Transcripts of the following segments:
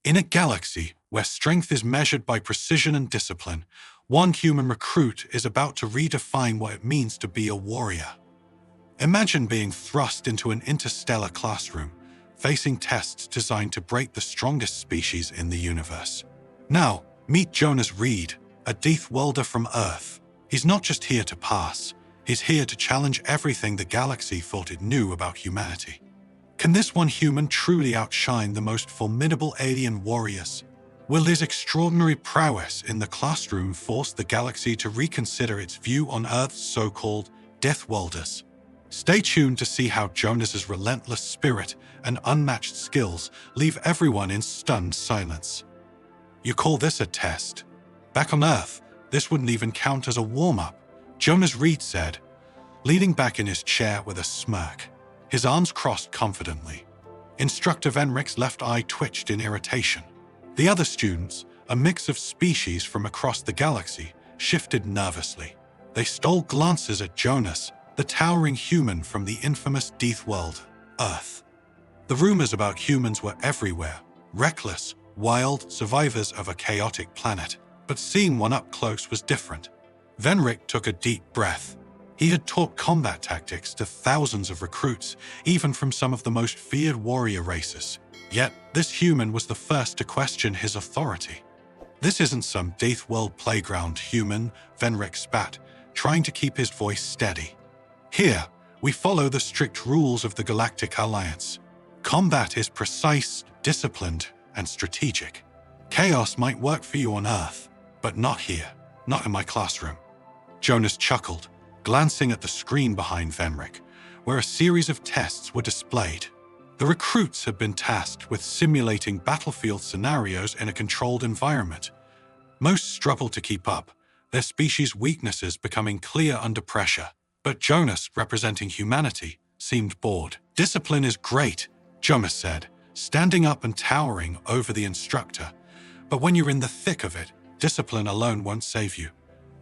In a galaxy where strength is measured by precision and discipline, one human recruit is about to redefine what it means to be a warrior. Imagine being thrust into an interstellar classroom, facing tests designed to break the strongest species in the universe. Now, meet Jonas Reed, a Deathworlder from Earth. He's not just here to pass, he's here to challenge everything the galaxy thought it knew about humanity. Can this one human truly outshine the most formidable alien warriors? Will his extraordinary prowess in the classroom force the galaxy to reconsider its view on Earth's so-called Deathworlders? Stay tuned to see how Jonas's relentless spirit and unmatched skills leave everyone in stunned silence. You call this a test? Back on Earth, this wouldn't even count as a warm-up, Jonas Reed said, leaning back in his chair with a smirk, his arms crossed confidently. Instructor Venrick's left eye twitched in irritation. The other students, a mix of species from across the galaxy, shifted nervously. They stole glances at Jonas, the towering human from the infamous Deathworld, Earth. The rumors about humans were everywhere, reckless, wild survivors of a chaotic planet. But seeing one up close was different. Venrick took a deep breath. He had taught combat tactics to thousands of recruits, even from some of the most feared warrior races. Yet, this human was the first to question his authority. This isn't some Deathworld playground human, Venrick spat, trying to keep his voice steady. Here, we follow the strict rules of the Galactic Alliance. Combat is precise, disciplined, and strategic. Chaos might work for you on Earth, but not here, not in my classroom. Jonas chuckled, glancing at the screen behind Venrick, where a series of tests were displayed. The recruits had been tasked with simulating battlefield scenarios in a controlled environment. Most struggled to keep up, their species' weaknesses becoming clear under pressure. But Jonas, representing humanity, seemed bored. Discipline is great, Jonas said, standing up and towering over the instructor. But when you're in the thick of it, discipline alone won't save you.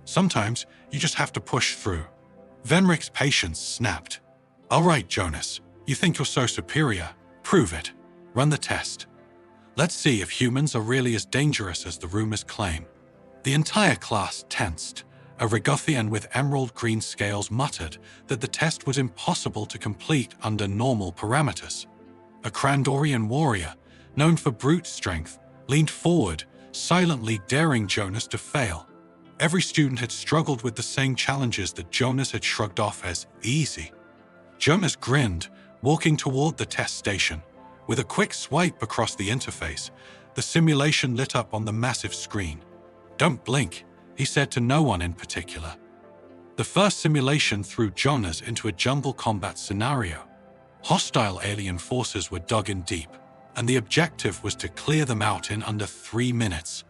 Sometimes you just have to push through. Venrick's patience snapped. All right, Jonas, you think you're so superior. Prove it. Run the test. Let's see if humans are really as dangerous as the rumors claim. The entire class tensed. A Regothian with emerald green scales muttered that the test was impossible to complete under normal parameters. A Krandorian warrior, known for brute strength, leaned forward, silently daring Jonas to fail. Every student had struggled with the same challenges that Jonas had shrugged off as easy. Jonas grinned, walking toward the test station. With a quick swipe across the interface, the simulation lit up on the massive screen. Don't blink, he said to no one in particular. The first simulation threw Jonas into a jungle combat scenario. Hostile alien forces were dug in deep, and the objective was to clear them out in under 3 minutes.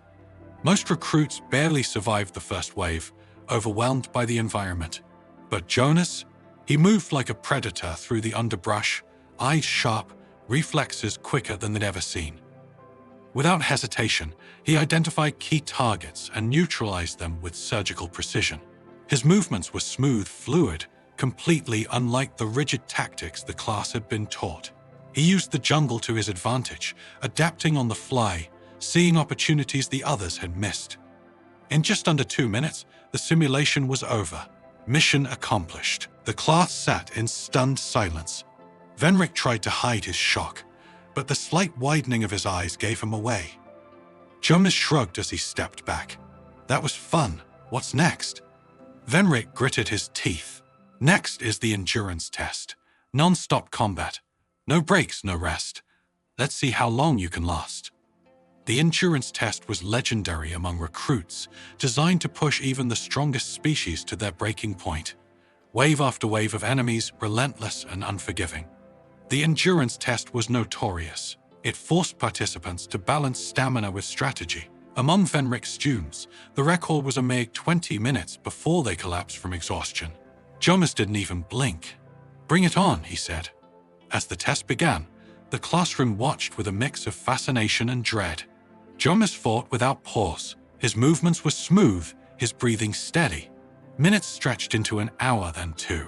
Most recruits barely survived the first wave, overwhelmed by the environment. But Jonas, he moved like a predator through the underbrush, eyes sharp, reflexes quicker than they'd ever seen. Without hesitation, he identified key targets and neutralized them with surgical precision. His movements were smooth, fluid, completely unlike the rigid tactics the class had been taught. He used the jungle to his advantage, adapting on the fly, seeing opportunities the others had missed. In just under 2 minutes, the simulation was over. Mission accomplished. The class sat in stunned silence. Venrick tried to hide his shock, but the slight widening of his eyes gave him away. Jonas shrugged as he stepped back. That was fun. What's next? Venrick gritted his teeth. Next is the endurance test. Non-stop combat. No breaks, no rest. Let's see how long you can last. The endurance test was legendary among recruits, designed to push even the strongest species to their breaking point. Wave after wave of enemies, relentless and unforgiving. The endurance test was notorious. It forced participants to balance stamina with strategy. Among Venrick's students, the record was a mere 20 minutes before they collapsed from exhaustion. Jonas didn't even blink. Bring it on, he said. As the test began, the classroom watched with a mix of fascination and dread. Jonas fought without pause. His movements were smooth, his breathing steady. Minutes stretched into an hour, then 2.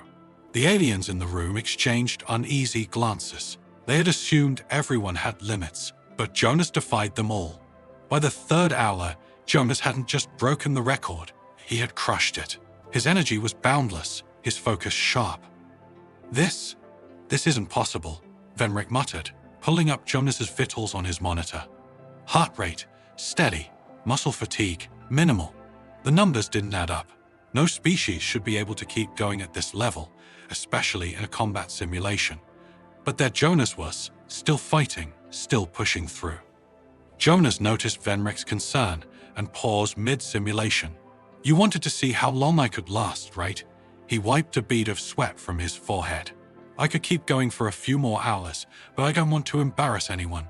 The aliens in the room exchanged uneasy glances. They had assumed everyone had limits, But Jonas defied them all. By the third hour, Jonas hadn't just broken the record, he had crushed it. His energy was boundless, his focus sharp. This isn't possible, Venric muttered, pulling up Jonas's vitals on his monitor. Heart rate, steady, muscle fatigue, minimal. The numbers didn't add up. No species should be able to keep going at this level, especially in a combat simulation. But there Jonas was, still fighting, still pushing through. Jonas noticed Venric's concern and paused mid-simulation. You wanted to see how long I could last, right? He wiped a bead of sweat from his forehead. I could keep going for a few more hours, but I don't want to embarrass anyone.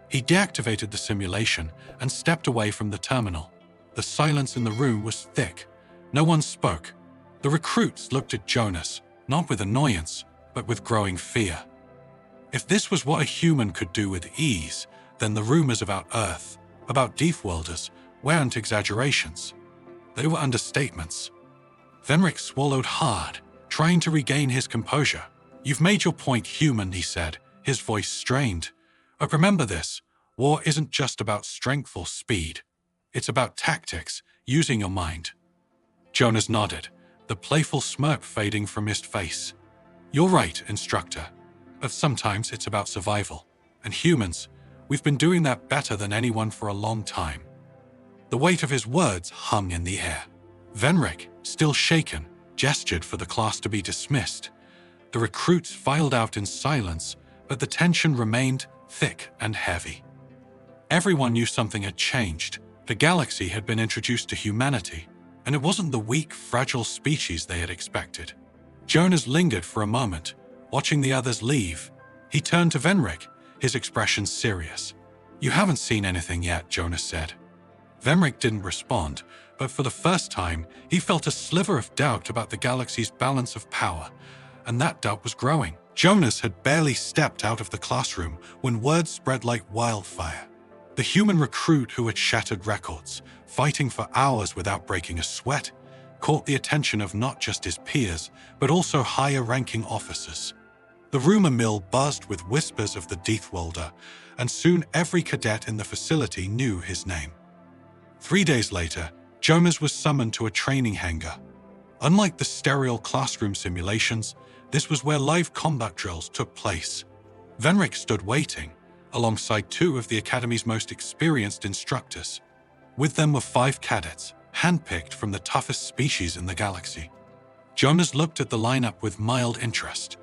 He deactivated the simulation and stepped away from the terminal. The silence in the room was thick. No one spoke. The recruits looked at Jonas, not with annoyance, but with growing fear. If this was what a human could do with ease, then the rumors about Earth, about Deathworlders, weren't exaggerations. They were understatements. Venric swallowed hard, trying to regain his composure. You've made your point, human, he said, his voice strained. But remember this, war isn't just about strength or speed. It's about tactics, using your mind. Jonas nodded, the playful smirk fading from his face. You're right, instructor, but sometimes it's about survival. And humans, we've been doing that better than anyone for a long time. The weight of his words hung in the air. Venric, still shaken, gestured for the class to be dismissed. The recruits filed out in silence, but the tension remained thick and heavy. Everyone knew something had changed. The galaxy had been introduced to humanity, and it wasn't the weak, fragile species they had expected. Jonas lingered for a moment, watching the others leave. He turned to Venric, his expression serious. You haven't seen anything yet, Jonas said. Venric didn't respond, but for the first time, he felt a sliver of doubt about the galaxy's balance of power, and that doubt was growing. Jonas had barely stepped out of the classroom when word spread like wildfire. The human recruit who had shattered records, fighting for hours without breaking a sweat, caught the attention of not just his peers, but also higher-ranking officers. The rumor mill buzzed with whispers of the Deathworlder, and soon every cadet in the facility knew his name. 3 days later, Jonas was summoned to a training hangar. Unlike the sterile classroom simulations, this was where live combat drills took place. Venric stood waiting, alongside 2 of the Academy's most experienced instructors. With them were 5 cadets, handpicked from the toughest species in the galaxy. Jonas looked at the lineup with mild interest.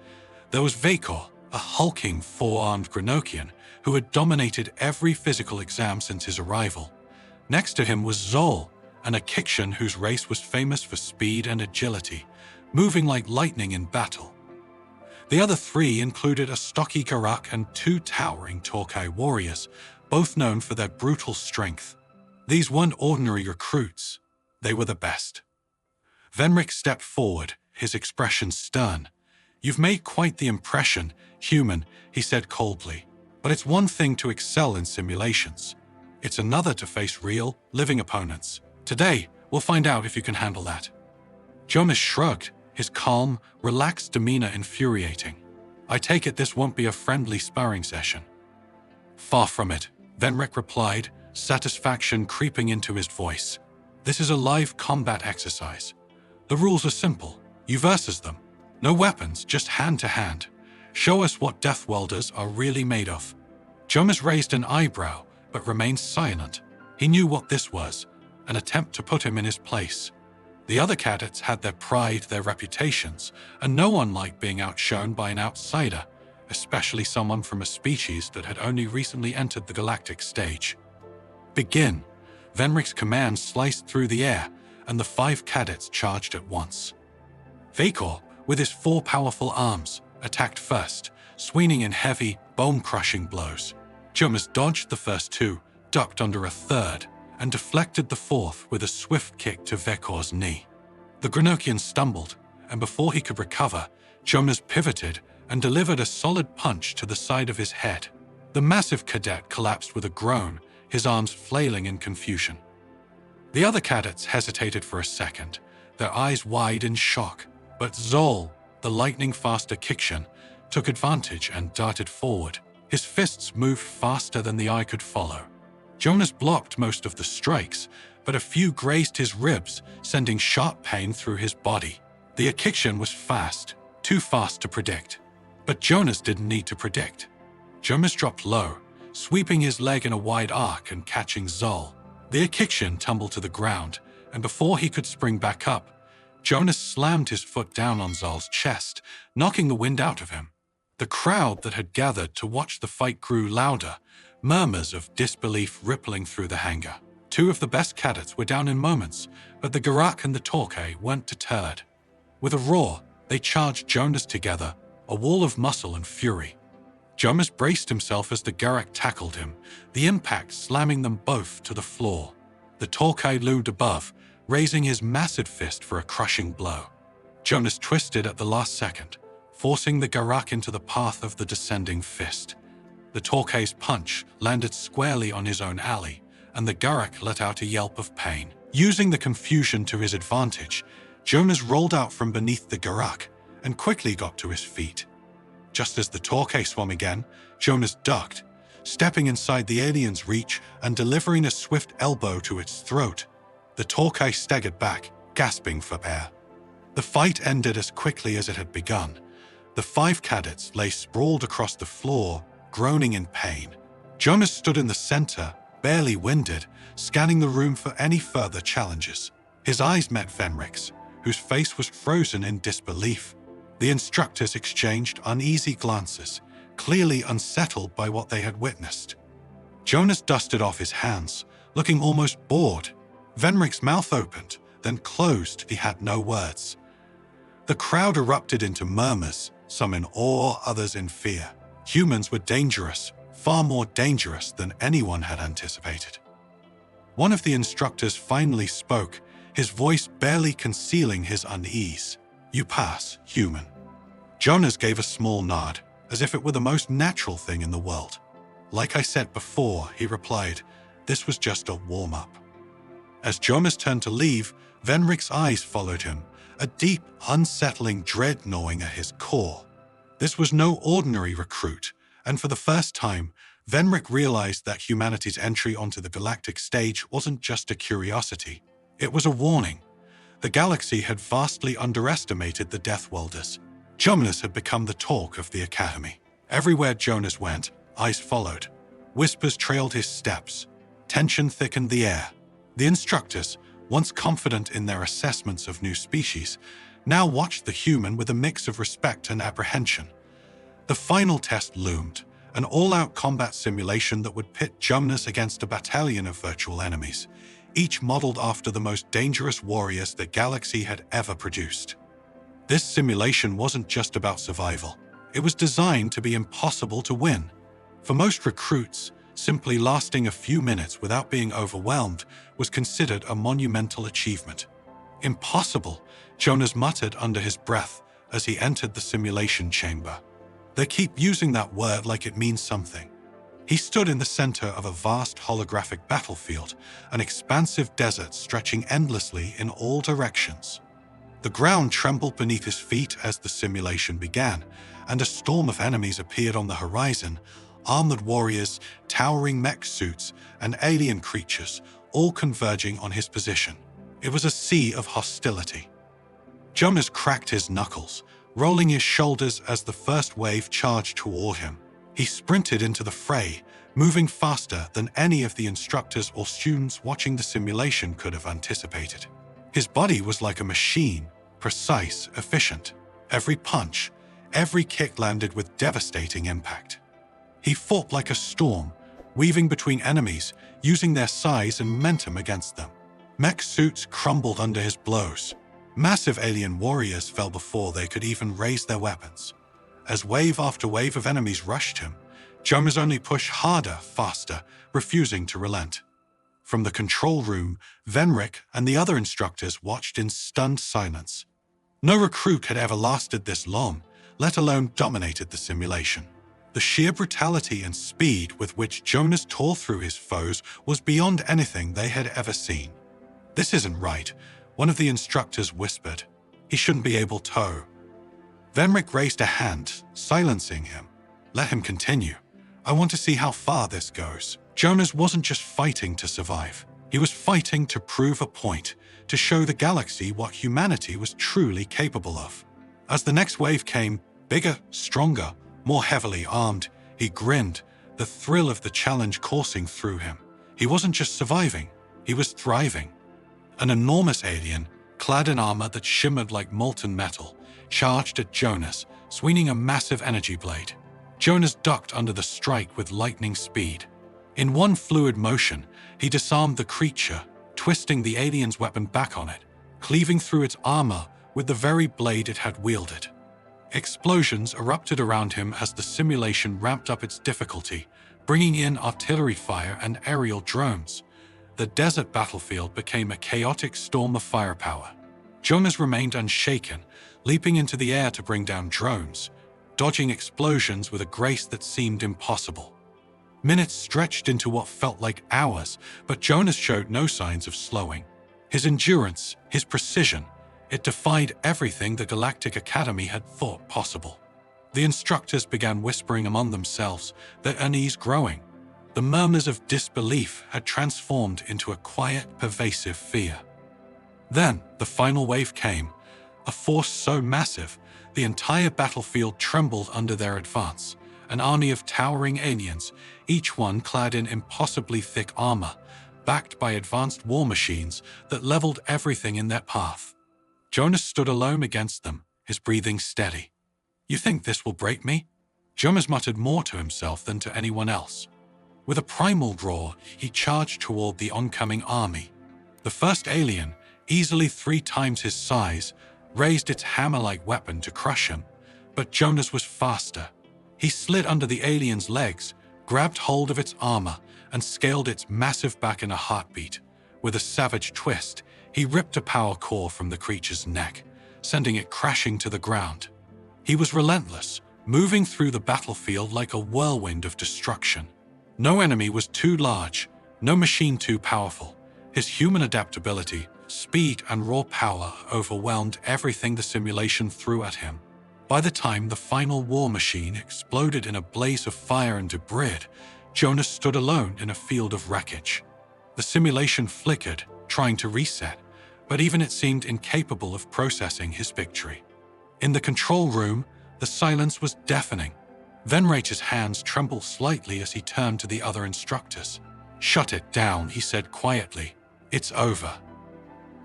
There was Vekor, a hulking 4-armed Grenokian who had dominated every physical exam since his arrival. Next to him was Zol, an Akikshan whose race was famous for speed and agility, moving like lightning in battle. The other 3 included a stocky Garak and 2 towering Torkai warriors, both known for their brutal strength. These weren't ordinary recruits. They were the best. Venric stepped forward, his expression stern. You've made quite the impression, human, he said coldly. But it's one thing to excel in simulations. It's another to face real, living opponents. Today, we'll find out if you can handle that. Jonas shrugged, his calm, relaxed demeanor infuriating. I take it this won't be a friendly sparring session. Far from it, Venric replied, satisfaction creeping into his voice. This is a live combat exercise. The rules are simple. You versus them. No weapons, just hand to hand. Show us what Deathworlders are really made of. Jonas raised an eyebrow, but remained silent. He knew what this was, an attempt to put him in his place. The other cadets had their pride, their reputations, and no one liked being outshone by an outsider, especially someone from a species that had only recently entered the Galactic stage. Begin! Venric's command sliced through the air, and the 5 cadets charged at once. Vekor, with his 4 powerful arms, attacked first, swinging in heavy, bone-crushing blows. Jonas dodged the first 2, ducked under a third, and deflected the 4th with a swift kick to Vekor's knee. The Grenokian stumbled, and before he could recover, Jonas pivoted and delivered a solid punch to the side of his head. The massive cadet collapsed with a groan, his arms flailing in confusion. The other cadets hesitated for a second, their eyes wide in shock, but Zol, the lightning-fast Akikshan, took advantage and darted forward. His fists moved faster than the eye could follow. Jonas blocked most of the strikes, but a few grazed his ribs, sending sharp pain through his body. The ekiction was fast, too fast to predict. But Jonas didn't need to predict. Jonas dropped low, sweeping his leg in a wide arc and catching Zol. The ekiction tumbled to the ground, and before he could spring back up, Jonas slammed his foot down on Zol's chest, knocking the wind out of him. The crowd that had gathered to watch the fight grew louder, murmurs of disbelief rippling through the hangar. Two of the best cadets were down in moments, but the Garak and the Torque weren't deterred. With a roar, they charged Jonas together, a wall of muscle and fury. Jonas braced himself as the Garak tackled him, the impact slamming them both to the floor. The Torque loomed above, raising his massive fist for a crushing blow. Jonas twisted at the last second, forcing the Garak into the path of the descending fist. The Torque's punch landed squarely on his own alley, and the Garak let out a yelp of pain. Using the confusion to his advantage, Jonas rolled out from beneath the Garak and quickly got to his feet. Just as the Torque swam again, Jonas ducked, stepping inside the alien's reach and delivering a swift elbow to its throat. The Torque staggered back, gasping for air. The fight ended as quickly as it had begun. The 5 cadets lay sprawled across the floor, groaning in pain. Jonas stood in the center, barely winded, scanning the room for any further challenges. His eyes met Venrik's, whose face was frozen in disbelief. The instructors exchanged uneasy glances, clearly unsettled by what they had witnessed. Jonas dusted off his hands, looking almost bored. Venrik's mouth opened, then closed. He had no words. The crowd erupted into murmurs, some in awe, others in fear. Humans were dangerous, far more dangerous than anyone had anticipated. One of the instructors finally spoke, his voice barely concealing his unease. "You pass, human." Jonas gave a small nod, as if it were the most natural thing in the world. "Like I said before," he replied, "this was just a warm-up." As Jonas turned to leave, Venrik's eyes followed him, a deep, unsettling dread gnawing at his core. This was no ordinary recruit, and for the first time, Venrik realized that humanity's entry onto the galactic stage wasn't just a curiosity. It was a warning. The galaxy had vastly underestimated the Deathworlders. Jonas had become the talk of the Academy. Everywhere Jonas went, eyes followed. Whispers trailed his steps. Tension thickened the air. The instructors, once confident in their assessments of new species, now watched the human with a mix of respect and apprehension. The final test loomed, an all-out combat simulation that would pit Jonas against a battalion of virtual enemies, each modeled after the most dangerous warriors the galaxy had ever produced. This simulation wasn't just about survival. It was designed to be impossible to win. For most recruits, simply lasting a few minutes without being overwhelmed was considered a monumental achievement. "Impossible," Jonas muttered under his breath as he entered the simulation chamber. They keep using that word like it means something. He stood in the center of a vast holographic battlefield, an expansive desert stretching endlessly in all directions. The ground trembled beneath his feet as the simulation began, and a storm of enemies appeared on the horizon, armored warriors, towering mech suits, and alien creatures, all converging on his position. It was a sea of hostility. Jonas cracked his knuckles, rolling his shoulders as the first wave charged toward him. He sprinted into the fray, moving faster than any of the instructors or students watching the simulation could have anticipated. His body was like a machine, precise, efficient. Every punch, every kick landed with devastating impact. He fought like a storm, weaving between enemies, using their size and momentum against them. Mech suits crumbled under his blows. Massive alien warriors fell before they could even raise their weapons. As wave after wave of enemies rushed him, Jonas only pushed harder, faster, refusing to relent. From the control room, Venrik and the other instructors watched in stunned silence. No recruit had ever lasted this long, let alone dominated the simulation. The sheer brutality and speed with which Jonas tore through his foes was beyond anything they had ever seen. "This isn't right," one of the instructors whispered. "He shouldn't be able to." Venrik raised a hand, silencing him. "Let him continue. I want to see how far this goes. Jonas wasn't just fighting to survive. He was fighting to prove a point, to show the galaxy what humanity was truly capable of. As the next wave came, bigger, stronger, more heavily armed, he grinned, the thrill of the challenge coursing through him. He wasn't just surviving, he was thriving. An enormous alien, clad in armor that shimmered like molten metal, charged at Jonas, swinging a massive energy blade. Jonas ducked under the strike with lightning speed. In one fluid motion, he disarmed the creature, twisting the alien's weapon back on it, cleaving through its armor with the very blade it had wielded. Explosions erupted around him as the simulation ramped up its difficulty, bringing in artillery fire and aerial drones. The desert battlefield became a chaotic storm of firepower. Jonas remained unshaken, leaping into the air to bring down drones, dodging explosions with a grace that seemed impossible. Minutes stretched into what felt like hours, but Jonas showed no signs of slowing. His endurance, his precision, it defied everything the Galactic Academy had thought possible. The instructors began whispering among themselves, their unease growing. The murmurs of disbelief had transformed into a quiet, pervasive fear. Then, the final wave came, a force so massive, the entire battlefield trembled under their advance. An army of towering aliens, each one clad in impossibly thick armor, backed by advanced war machines that leveled everything in their path. Jonas stood alone against them, his breathing steady. "You think this will break me?" Jonas muttered more to himself than to anyone else. With a primal roar, he charged toward the oncoming army. The first alien, easily 3 times his size, raised its hammer-like weapon to crush him, but Jonas was faster. He slid under the alien's legs, grabbed hold of its armor, and scaled its massive back in a heartbeat. With a savage twist, he ripped a power core from the creature's neck, sending it crashing to the ground. He was relentless, moving through the battlefield like a whirlwind of destruction. No enemy was too large, no machine too powerful. His human adaptability, speed, and raw power overwhelmed everything the simulation threw at him. By the time the final war machine exploded in a blaze of fire and debris, Jonas stood alone in a field of wreckage. The simulation flickered, trying to reset, but even it seemed incapable of processing his victory. In the control room, the silence was deafening. Venrage's hands trembled slightly as he turned to the other instructors. "Shut it down," he said quietly. "It's over."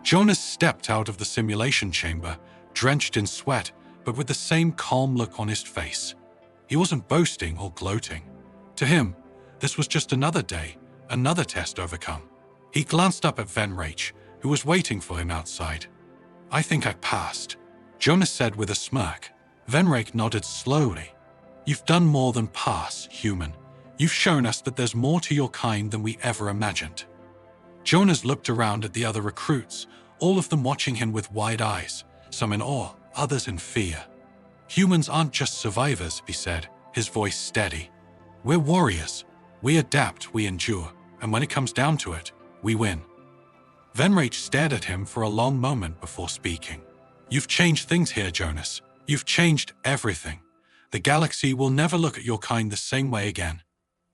Jonas stepped out of the simulation chamber, drenched in sweat, but with the same calm look on his face. He wasn't boasting or gloating. To him, this was just another day, another test overcome. He glanced up at Venrage, who was waiting for him outside. "I think I passed," Jonas said with a smirk. Venrage nodded slowly. "You've done more than pass, human. You've shown us that there's more to your kind than we ever imagined." Jonas looked around at the other recruits, all of them watching him with wide eyes, some in awe, others in fear. "Humans aren't just survivors," he said, his voice steady. "We're warriors. We adapt, we endure, and when it comes down to it, we win." Venrage stared at him for a long moment before speaking. "You've changed things here, Jonas. You've changed everything. The galaxy will never look at your kind the same way again."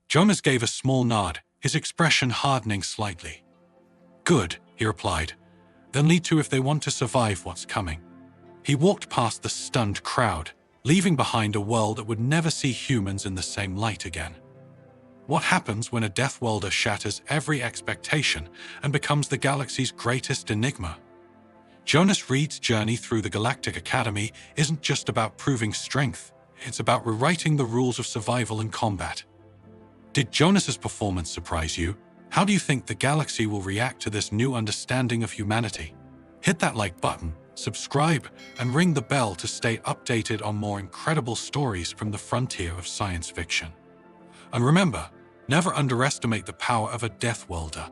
Jonas gave a small nod, his expression hardening slightly. "Good," he replied. "They'll need to if they want to survive what's coming." He walked past the stunned crowd, leaving behind a world that would never see humans in the same light again. What happens when a Deathworlder shatters every expectation and becomes the galaxy's greatest enigma? Jonas Reed's journey through the Galactic Academy isn't just about proving strength, it's about rewriting the rules of survival and combat. Did Jonas's performance surprise you? How do you think the galaxy will react to this new understanding of humanity? Hit that like button, subscribe, and ring the bell to stay updated on more incredible stories from the frontier of science fiction. And remember, never underestimate the power of a Deathworlder.